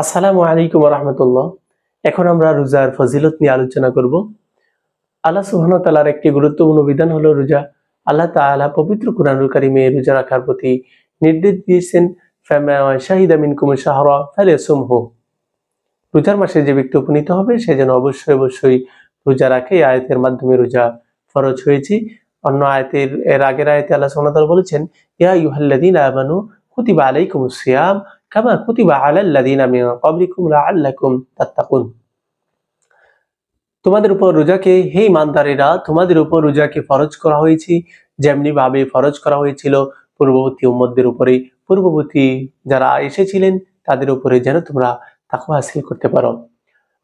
আসসালামু আলাইকুম রাহমাতুল্লাহ। এখন আমরা রোজার ফজিলত নিয়ে আলোচনা করব। আল্লাহ সুবহানাহু ওয়া তাআলার একটি গুরুত্বপূর্ণ বিধান হলো রোজা। আল্লাহ তাআলা পবিত্র কুরআনুল কারীমে রোজা রাখার প্রতি নির্দেশ দিয়েছেন, ফামা শাহিদা মিনকুম শাহরা ফালিয়াসুমহু। রোজার মাসে যে ব্যক্তি উপনীত হবে সে যেন অবশ্যই রোজা রাখে। এই আয়াতের মাধ্যমে রোজা ফরজ হয়েছে। অন্য আয়াতের আগের আয়াতে আল্লাহ সুবহানাহু ওয়া তাআলা বলেছেন, ইয়া আইয়ুহাল্লাযীনা আমানু কুতিবা আলাইকুমুস সিয়াম কামা কুতিবা আলাল লাযীনা মিন ক্বাবলিকুম লাআল্লাকুম তাত্তাকুন। তোমাদের উপর রোজাকে, হে ঈমানদারেরা, তোমাদের উপর রোজাকে ফরজ করা হয়েছে যেমনি ভাবে ফরজ করা হয়েছিল পূর্ববর্তী উম্মতদের উপরে, পূর্ববর্তী যারা এসেছিলেন তাদের উপরে, যেন তোমরা তাকওয়া হাসিল করতে পারো।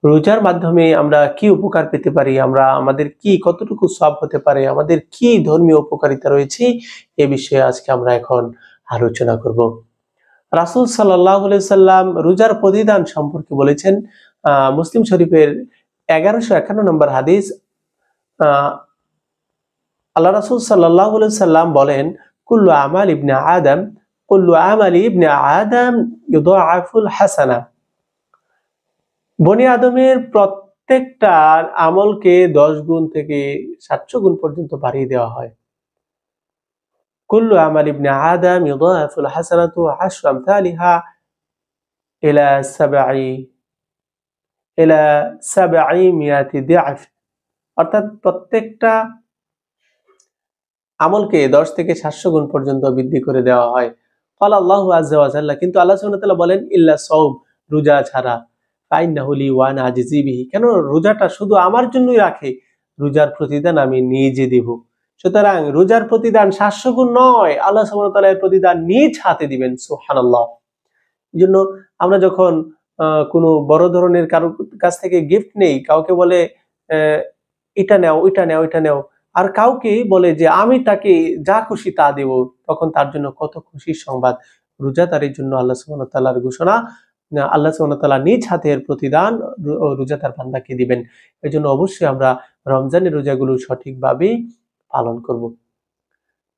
রোজার মাধ্যমে আমরা কি উপকার পেতে পারি, আমরা আমাদের কি কতটুকু সওয়াব হতে পারে, আমাদের কি ধর্মীয় উপকারিতা রয়েছে, এ বিষয়ে আজকে আমরা এখন আলোচনা করব। রাসূল সাল্লাল্লাহু আলাইহি সাল্লাম রোজার প্রতিদান সম্পর্কে বলেছেন, মুসলিম শরীফের 1151 নম্বর হাদিস। আল্লাহ রাসূল সাল্লাল্লাহু আলাইহি সাল্লাম বলেন, কুল্লু আমালি ইবনে আদম ইউদাআফুল হাসানা। বনি আদমের প্রত্যেকটা আমলকে 10 গুণ থেকে 700 গুণ পর্যন্ত বাড়িয়ে দেওয়া হয়। কুল্লু আমালি ইবনে আদম ইউদাআফুল হাসানাতু 10 আমসালিহা ইলা 700 দিআফ। অর্থাৎ প্রত্যেকটা আমলকে 10 থেকে 700 গুণ পর্যন্ত বৃদ্ধি করে দেওয়া হয়। ক্বালা আল্লাহু আযজা ওয়া জাল্লা, কিন্তু আল্লাহ সুবহানাহু ওয়া তাআলা বলেন, ইল্লা সাওম, রোজা ছাড়া, ফাইন্নাহু লি ওয়া আনা আজজি বিহি, কেন রোজাটা শুধু আমার জন্যই রাখে, রোজার প্রতিদান আমি নিজে দেব। সুতরাং রোজার প্রতিদান 700 গুণ নয়, আল্লাহ সুবহানাহু ওয়া তাআলা এর প্রতিদান নিজ হাতে দিবেন। সুবহানাল্লাহ। এজন্য আমরা যখন কোনো বড় ধরনের কারো কাছ থেকে গিফট নেই, কাউকে বলে এটা নেও, ওইটা নেও, ওইটা নেও, আর কাউকে বলে যে আমি তাকে যা খুশি তা দেব, তখন তার জন্য কত খুশির সংবাদ। রোজাদারের জন্য আল্লাহ সুবহানাহু ওয়া তাআলার ঘোষণা, আল্লাহ সুবহানাহু ওয়া তাআলা নিজ হাতের প্রতিদান রোজাদার বান্দাকে দিবেন। এজন্য অবশ্যই আমরা রমজানের রোজাগুলো সঠিকভাবে পালন করব।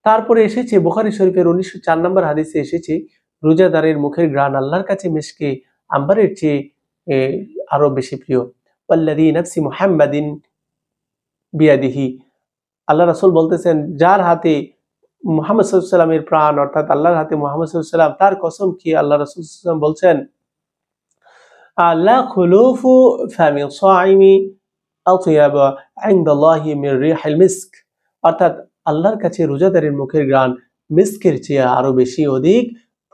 তারপরে এসেছে বুখারী শরীফের 1904 নম্বর হাদিসে এসেছে, রোজাদারের মুখের ঘ্রাণ আল্লাহর কাছে মিশকে আম্বারের চেয়ে আরো বেশি প্রিয়। ওয়াল্লাযী নাফসি মুহাম্মাদিন বিয়াদিহি, আল্লাহ রাসূল বলতেছেন, যার হাতে মুহাম্মদ সাল্লাল্লাহু আলাইহি ওয়াসাল্লামের প্রাণ, অর্থাৎ আল্লাহর হাতে মুহাম্মদ সাল্লাল্লাহু আলাইহি ওয়াসাল্লাম, তার কসম কি আল্লাহ রাসূল সাল্লাল্লাহু আলাইহি ওয়াসাল্লাম বলছেন, লা খুলুফু ফামি সাইমি আতয়াবা ইনদাল্লাহি মির রিহিল মিস্ক। অর্থাৎ আল্লাহর কাছে রোজাদারের মুখের ঘ্রাণ মিস্কের চেয়ে আরো বেশি অধিক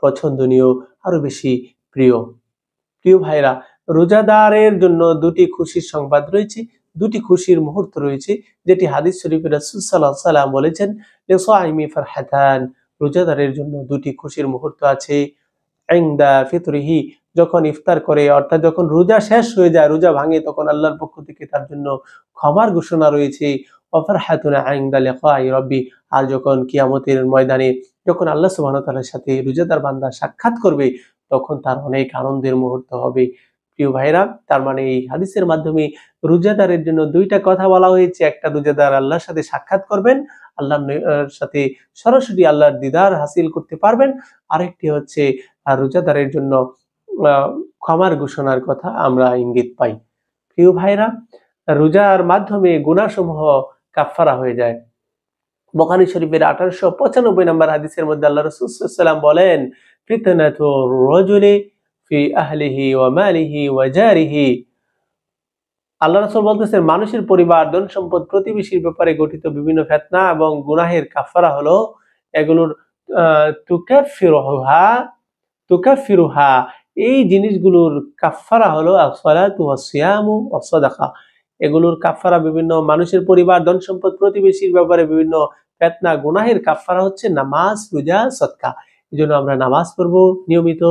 পছন্দনীয়, আরো বেশি প্রিয়। প্রিয় ভাইরা, রোজাদারের জন্য দুটি খুশির সংবাদ রয়েছে, দুটি খুশির মুহূর্ত রয়েছে, যেটি হাদিস শরীফে রাসূল সাল্লাল্লাহু আলাইহি ওয়াসাল্লাম বলেছেন, লিসাইমি ফারহাতান, রোজাদারের জন্য দুটি খুশির মুহূর্ত আছে। ইনদা ফিতরিহি, যখন ইফতার করে, অর্থাৎ যখন রোজা শেষ হয়ে যায়, রোজা ভাঙে, তখন আল্লাহর পক্ষ থেকে তার জন্য ক্ষমার ঘোষণা রয়েছে। ওয়া ফারহাতুন ইনদা লিকাই রাব্বি, আর যখন কিয়ামতের ময়দানে যখন আল্লাহ সুবহানাহু ওয়া তাআলার সাথে রোজাদার বান্দা সাক্ষাৎ করবে, তখন তার অনেক আনন্দের মুহূর্ত হবে। প্রিয় ভাইরা, তার মানে এই হাদিসের মাধ্যমে রোজাদারের জন্য দুইটা কথা বলা হয়েছে। একটা, রোজাদার আল্লাহর সাথে সাক্ষাৎ করবেন, আল্লাহর সাথে সরাসরি আল্লাহর দিদার হাসিল করতে পারবেন। আরেকটি হচ্ছে রোজাদারের জন্য ক্ষমার ঘোষণার কথা আমরা ইঙ্গিত পাই। প্রিয় ভাইরা, রোজার মাধ্যমে গুনাহসমূহ কাফফারা হয়ে যায়। বুখারী শরীফের 1895 নম্বর হাদিসের মধ্যে আল্লাহ রাসূল সাল্লাল্লাহু আলাইহি ওয়াসাল্লাম বলেন, ফিতনাতুর রাজুলি ফি আহলিহি ওয়া মালিহি ওয়া জারিহি। আল্লাহ রাসূল বলতেছেন, মানুষের পরিবার, ধন সম্পদ, প্রতিবেশীর ব্যাপারে গঠিত বিভিন্ন ফিতনা এবং গুনাহের কাফারা হলো এগুলোর তুকাফিরুহা, এই জিনিসগুলোর কাফারা হলো as-সালাতু ওয়াস-সিয়ামু ওয়াস-সাদাকা। এগুলোর কাফারা বিভিন্ন মানুষের পরিবার, ধন সম্পদ, প্রতিবেশীর ব্যাপারে বিভিন্ন ফিতনা, গুনাহের কাফারা হচ্ছে নামাজ, রোজা, সদকা। এজন্য আমরা নামাজ পড়বো নিয়মিত,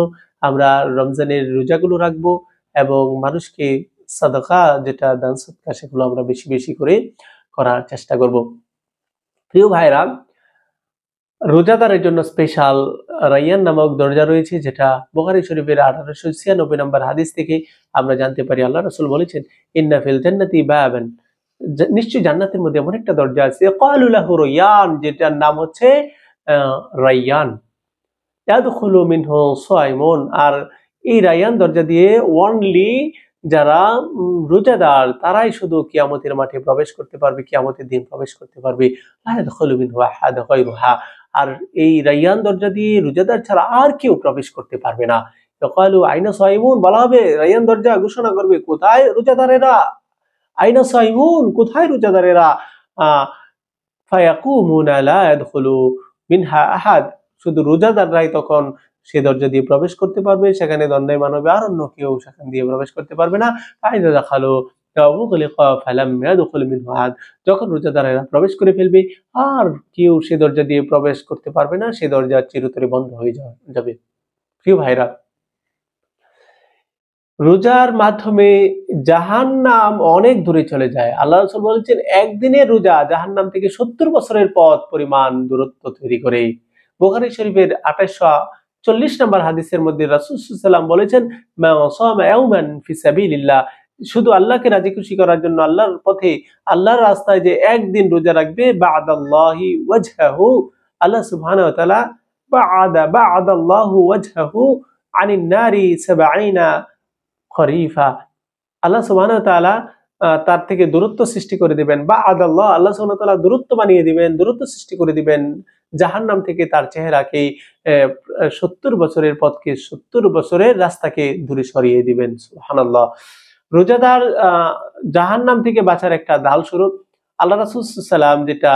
আমরা রমজানের রোজাগুলো রাখবো এবং মানুষকে সাদাকা, যেটা দান সদকা, সেগুলো আমরা বেশি বেশি করে করার চেষ্টা করব। প্রিয় ভাইরা, রোজাদারের জন্য স্পেশাল রাইয়ান নামক দরজা রয়েছে, যেটা বুখারী শরীফের 1896 নম্বর হাদিস থেকে আমরা জানতে পারি। আল্লাহ রাসূল বলেছেন, ইন্না ফিল জান্নাতি বাবান, নিশ্চয়ই জান্নাতের মধ্যে এমন একটা দরজা আছে, ক্বালু লাহু রায়্যান, যেটার নাম হচ্ছে রাইয়ান। ইয়াদখুলু মিনহু সাইমুন, আর এই রায়্যান দরজা দিয়ে অনলি যারা রোজাদার তারাই শুধু কিয়ামতের মাঠে প্রবেশ করতে পারবে, কিয়ামতের দিন প্রবেশ করতে পারবে। লা ইয়াদখুলু মিনহু আহাদ গায়রুহা। আর এই রায়্যান দরজা দিয়ে রোজাদার ছাড়া আর কেউ প্রবেশ করতে পারবে না। ইয়াকালু আইনা সাইমুন, বলা হবে, রায়্যান দরজা ঘোষণা করবে, কোথায় রোজাদারেরা, আইনা সাইমুন, কোথায় রোজাদারেরা। ফায়াকুমুনা লা ইয়াদখুলু মিনহা আহাদ, শুধু রোজাদাররাই তখন সে দরজা দিয়ে প্রবেশ করতে পারবে, সেখানে দণ্ডায়মান হবে, আর অন্য কেউ সেখান দিয়ে প্রবেশ করতে পারবে না। ফাইযা দাখালু উগলিকা ফালাম ইয়াদখুল মিনহু আহাদ, যখন রোজাদারেরা প্রবেশ করে ফেলবে আর কেউ সে দরজা দিয়ে প্রবেশ করতে পারবে না, সে দরজা চিরতরে বন্ধ হয়ে যাবে। প্রিয় ভাইরা, রোজার মাধ্যমে জাহান্নাম অনেক দূরে চলে যায়। আল্লাহ রাসূল বলেছেন, একদিনের রোজা জাহান্নাম থেকে 70 বছরের পথ পরিমাণ দূরত্ব তৈরি করে। বুখারী শরীফের 2840 নম্বর হাদিসের মধ্যে রাসূল সাল্লাল্লাহু আলাইহি ওয়াসাল্লাম বলেছেন, মা সামা ইয়াওমান ফি সাবিলিল্লাহ, শুধু আল্লাহকে রাজি খুশি করার জন্য আল্লাহর পথে, আল্লাহর রাস্তায় যে একদিন রোজা রাখবে, বা'দাল্লাহি ওয়াজহাহু, আল্লাহ সুবহানাহু ওয়া তাআলা বা'দাল্লাহু ওয়াজহাহু আনিন নারি 70 খরিফা, আল্লাহ সুবহানাহু ওয়া তাআলা তার থেকে দূরত্ব সৃষ্টি করে দিবেন। বা আদাল্লাহ, আল্লাহ সুবহানাহু ওয়া তাআলা দূরত্ব বানিয়ে দিবেন, দূরত্ব সৃষ্টি করে দিবেন জাহান্নাম থেকে তার চেহারাকে, 70 বছরের পথকে, 70 বছরের রাস্তাকে দূরে সরিয়ে দিবেন। সুবহানাল্লাহ। রোজাদার জাহান্নাম থেকে বাঁচার একটা ঢাল স্বরূপ আল্লাহ রাসূল সাল্লাল্লাহু আলাইহি ওয়াসাল্লাম, যেটা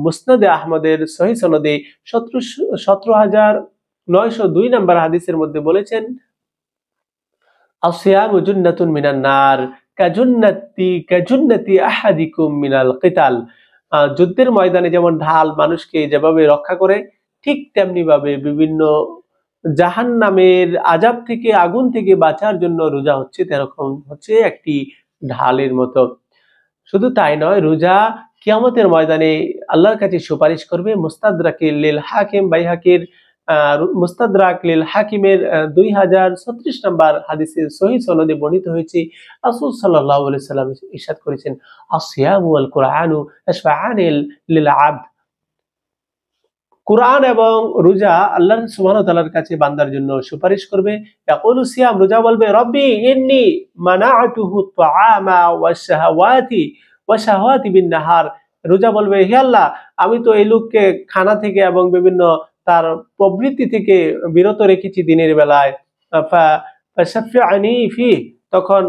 মুসনাদে আহমদের সহিহ সনদে 17902 নম্বর হাদিসের মধ্যে বলেছেন, আসিয়ামু জুন্নাতুন মিনান নার কাজুন্নাতি আহাদিকুম মিনাল কিতাল, যুদ্ধের ময়দানে যেমন ঢাল মানুষকে যেভাবে রক্ষা করে, ঠিক তেমনি ভাবে বিভিন্ন জাহান্নামের আযাব থেকে, আগুন থেকে বাঁচার জন্য রোজা হচ্ছে তেরকম হচ্ছে একটি ঢালের মতো। শুধু তাই নয়, রোজা কিয়ামতের ময়দানে আল্লাহর কাছে সুপারিশ করবে। মুস্তাদরাক লিল হাকিম, বাইহাকির মুস্তাদরাক লিল হাকিমের 2036 নম্বর হাদিসে সহিহ সনদে বর্ণিত হয়েছে, রাসূল সাল্লাল্লাহু আলাইহি ওয়াসাল্লাম ইরশাদ করেছেন, আসিয়ামু ওয়াল কুরআনু আশফাআনি লিল আবদ, কুরআন এবং রোজা আল্লাহ সুবহানাহু ওয়া তাআলার কাছে বান্দার জন্য সুপারিশ করবে। ইয়াকুলু সিয়াম, রোজা বলবে, রব্বি ইন্নী মানাআতুহু তুআমা ওয়াশ-শাহাওয়াতি বিন নাহার, রোজা বলবে, হে আল্লাহ, আমি তো এই লোককে খানা থেকে এবং বিভিন্ন তার প্রবৃত্তি থেকে বিরত রেখেছি দিনের বেলায়। ফাশাফি'নি ফি, তখন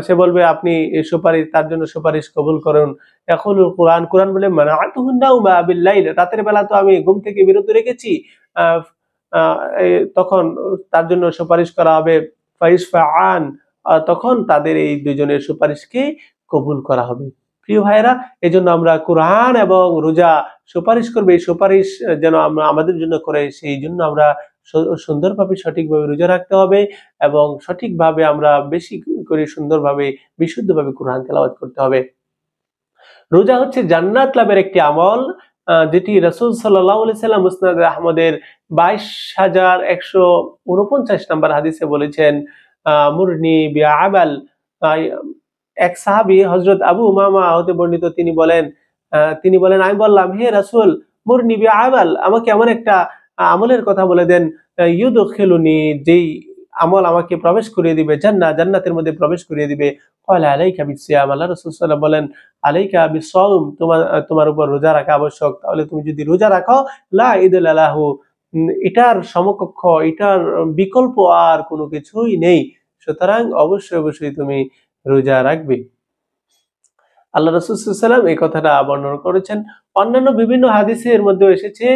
সে বলবে, আপনি এই সুপারিশ, তার জন্য সুপারিশ কবুল করুন। ইয়াকুলু কুরআন, কুরআন বলে, মানাআতুহু নাওমা বিল লাইল, রাতের বেলা তো আমি ঘুম থেকে বিরত রেখেছি, তখন তার জন্য সুপারিশ করা হবে। ফাইশফাআন, তখন তাদের এই দুইজনের সুপারিশকে কবুল করা হবে। প্রিয় ভাইরা, এজন্য আমরা কুরআন এবং রোজা সুপারিশ করবে, এই সুপারিশ যেন আমরা আমাদের জন্য করে, সেই জন্য আমরা সুন্দরভাবে, সঠিকভাবে রোজা রাখতে হবে এবং সঠিকভাবে আমরা বেশি করে সুন্দরভাবে, বিশুদ্ধভাবে কুরআন তেলাওয়াত করতে হবে। রোজা হচ্ছে জান্নাত লাভের একটি আমল, যেটি রাসূল সাল্লাল্লাহু আলাইহি ওয়াসাল্লাম মুসনাদ আহমদের 22149 নম্বর হাদিসে বলেছেন, মুরনি বিআমাল, এক সাহাবী হযরত আবু উমামা হতে বর্ণিত, তিনি বলেন, আমি বললাম, হে রাসূল, মুরনি বিআমাল, আমাকে এমন একটা আমলের কথা বলে দেন, ইউদখিলুনি, যেই আমল আমাকে প্রবেশ করিয়ে দিবে জান্নাতের মধ্যে প্রবেশ করিয়ে দিবে। ক্বালা আলাইকা বিসিয়াম, আল্লাহ রাসূল সাল্লাল্লাহু আলাইহি ওয়াসাল্লাম বলেন, আলাইকা বিসসাওম, তোমার উপর রোজা রাখা আবশ্যক। তাহলে তুমি যদি রোজা রাখো, লা ইদলা লাহু, এটার সমকক্ষ, এটার বিকল্প আর কোনো কিছুই নেই, সুতরাং অবশ্যই তুমি রোজা রাখবে। আল্লাহ রাসূল সাল্লাল্লাহু আলাইহি ওয়াসাল্লাম এই কথাটা বর্ণনা করেছেন। অন্যান্য বিভিন্ন হাদিসের মধ্যে এসেছে,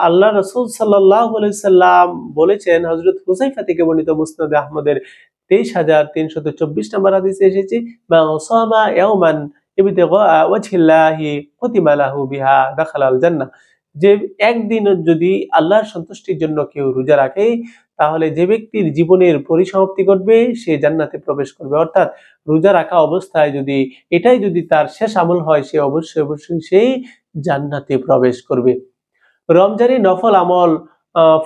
আল্লাহ রাসূল সাল্লাল্লাহু আলাইহি ওয়াসাল্লাম বলেছেন, হযরত হুযায়ফা থেকে বর্ণিত মুসনাদে আহমদের 23324 নম্বর হাদিসে এসেছে, মা সামা ইয়াওমান ইবতিগা ওয়াজহিল্লাহি কুতিবা লাহু বিহা দাখালাল জান্নাহ, যে একদিন যদি আল্লাহর সন্তুষ্টির জন্য কেউ রোজা রাখে, তাহলে যে ব্যক্তির জীবনের পরিসমাপ্তি ঘটবে, সে জান্নাতে প্রবেশ করবে। অর্থাৎ রোজা রাখা অবস্থায় যদি এটাই যদি তার শেষ আমল হয়, সে অবশ্যই সেই জান্নাতে প্রবেশ করবে। রমজানে নফল আমল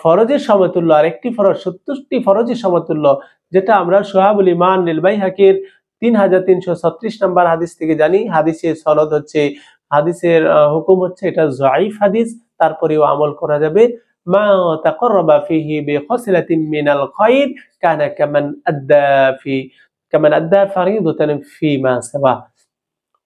ফরজের সমতুল্য, আর একটি ফরজ 70টি ফরজের সমতুল্য, যেটা আমরা শুআবুল ঈমান লিল বাইহাকির 3336 নম্বর হাদিস থেকে জানি। হাদিসের হুকুম হচ্ছে এটা যায়িফ হাদিস, তারপরেও আমল করা যাবে। মা তাকাররাবা ফিহি বিখসলাতিন মিনাল খায়র কানা কামান আদ্দা ফারিদাতান ফিমা সাওয়া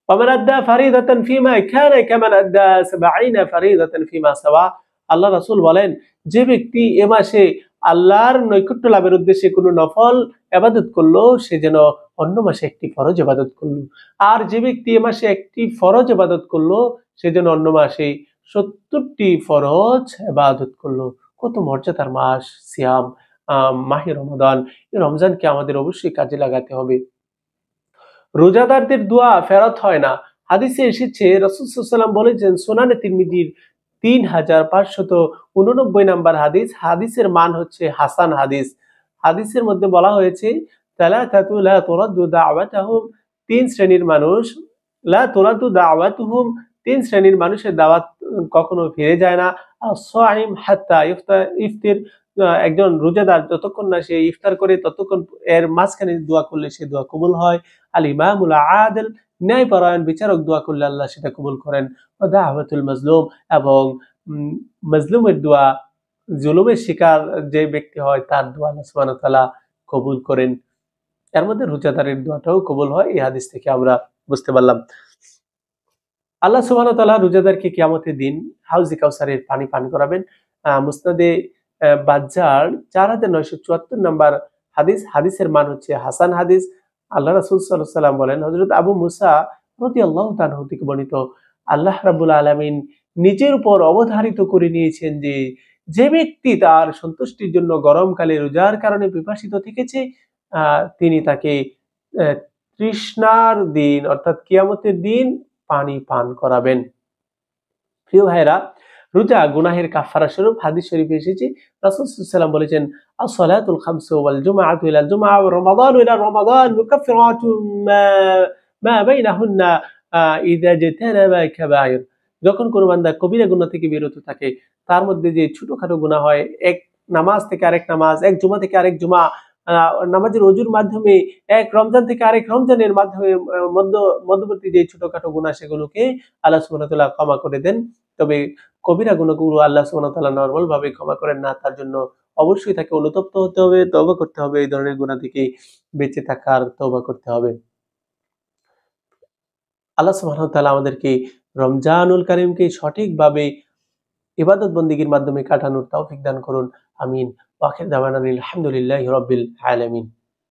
ومن أدى فريضة فيما كان كمن أدى 70 فريضة فيما سوا। আল্লাহ রাসূল বলেন, যে ব্যক্তি এ মাসে আল্লাহর নৈকট্য লাভের উদ্দেশ্যে কোনো নফল ইবাদত করলো, সে যেন অন্য মাসে একটি ফরজ ইবাদত করলো। আর যে ব্যক্তি এ মাসে একটি ফরজ ইবাদত করলো, সে যেন অন্য মাসে 70টি ফরজ ইবাদত করলো। কত মর্যাদার মাস সিয়াম, মাহে রমাদান। এই রমজানকে আমাদের অবশ্যই কাজে লাগাতে হবে। রোজাদারদের দোয়া ফেরত হয় না। হাদিসে এসেছে, রাসূল সাল্লাল্লাহু আলাইহি ওয়াসাল্লাম বলেছেন, সুনানে তিরমিজির 3589 নাম্বার হাদিস, হাদিসের মান হচ্ছে হাসান হাদিস। হাদিসের মধ্যে বলা হয়েছে, সালাতাতু লা তুরাদ্দু দাওয়াতুহুম, তিন শ্রেণীর মানুষ, লা তুরাদ্দু দাওয়াতুহুম, তিন শ্রেণীর মানুষের দাওয়াত কখনো ফিরে যায় না। as-সাইম হাত্তা ইফতির, একজন রোজাদার যতক্ষণ না সে ইফতার করে ততক্ষণ এর মাঝখানে দোয়া করলে সে দোয়া কবুল হয়। আল ইমামুল আদিল, ন্যায়পরায়ণ বিচারক দোয়া করলে আল্লাহ সেটা কবুল করেন। ওয়া দাওয়াতুল মাজলুম, এবং মাজলুমের দোয়া, জুলুমের শিকার যে ব্যক্তি হয় তার দোয়া আল্লাহ সুবহানাহু ওয়া তাআলা কবুল করেন। এর মধ্যে রোজাদারের দোয়াটাও কবুল হয়, এই হাদিস থেকে আমরা বুঝতে পারলাম। আল্লাহ সুবহানাহু ওয়া তাআলা রোজাদারকে কিয়ামতের দিন হাউজে কাউসারের পানি পান করাবেন। মুসনাদে বাজ্জার 4974 নাম্বার হাদিস, হাদিসের মান হচ্ছে হাসান হাদিস। আল্লাহ রাসূল সাল্লাল্লাহু আলাইহি ওয়াসাল্লাম বলেন, হযরত আবু মুসা রাদিয়াল্লাহু তাআলা থেকে বর্ণিত, আল্লাহ রাব্বুল আলামিন নিজের উপর অবধারিত করে নিয়েছেন যে, যে ব্যক্তি তার সন্তুষ্টির জন্য গরমকালে রোজার কারণে পিপাসিত থেকেছে, তিনি তাকে তৃষ্ণার দিন অর্থাৎ কিয়ামতের দিন পানি পান করাবেন। প্রিয় ভাইরা, রোজা গুনাহের কাফারা স্বরূপ। হাদিস শরীফে এসেছে, রাসূল সাল্লাল্লাহু আলাইহি ওয়াসাল্লাম বলেছেন, as-salatul khamsu wal jum'atu ila al-jum'ah wa ramadanu ila ramadan mukaffiratun ma bainahunna idha ijtanaba kaba'ir। যখন কোন বান্দা কবিরা গুনাহ থেকে বিরত থাকে, তার মধ্যে যে ছোটখাটো গুনাহ হয়, এক নামাজ থেকে আরেক নামাজ, এক জুমা থেকে আরেক জুমা, নামাজের ওযুর মাধ্যমে, এক রমজান থেকে আরেক রমজানের মাধ্যমে মধ্যবর্তী যে ছোটখাটো গুনাহ, সেগুলোকে আল্লাহ সুবহানাহু ওয়া তাআলা ক্ষমা করে দেন। তবে কবিরা গুনাহগুলো আল্লাহ সুবহানাহু ওয়া তাআলা নরমাল ভাবে ক্ষমা করেন না। তার জন্য অবশ্যই তাকে অনুতপ্ত হতে হবে, তওবা করতে হবে, এই ধরনের গুনাহ থেকে বেঁচে থাকার তওবা করতে হবে। আল্লাহ সুবহানাহু ওয়া তাআলা আমাদেরকে রমজানুল কারীমকে সঠিকভাবে ইবাদত বন্দেগীর মাধ্যমে কাটানোর তৌফিক দান করুন। আমিন। ওয়া আখির দাওয়ানা আলহামদুলিল্লাহি রাব্বিল আলামিন।